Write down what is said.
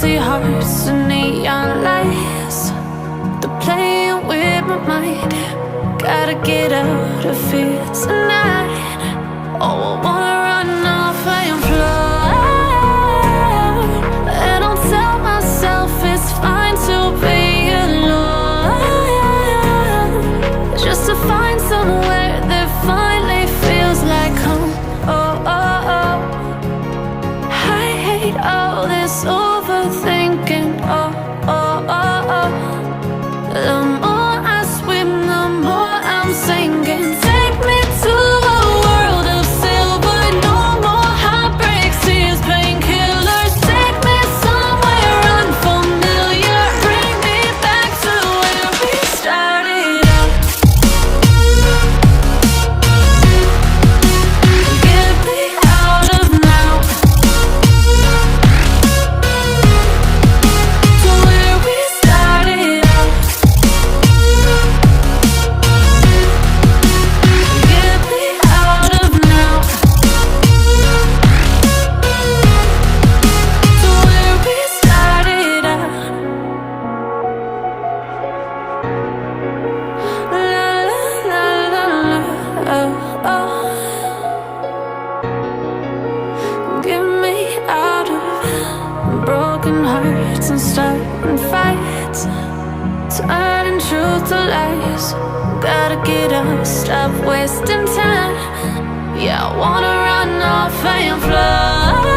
empty hearts and neon lights. They're playing with my mind. Gotta get out of here tonight. Oh, I wanna run off and fly. And I'll tell myself it's fine to be alone, just to find somewhere that finally feels like home. Oh, oh, oh. I hate all this overthinking. Oh, oh, oh, oh. The more I swim, the more I'm sinking. Take me to a world of silver. No more heartbreaks, tears, painkillers. Take me somewhere unfamiliar. Bring me back to where we started out. Get me out of now, to where we started out. Get me out of now, to where we started out. La la la la la, oh, oh. Get me out of broken hearts and starting fights, turning truth to lies. Gotta get up, stop wasting time. Yeah, I wanna run off and fly.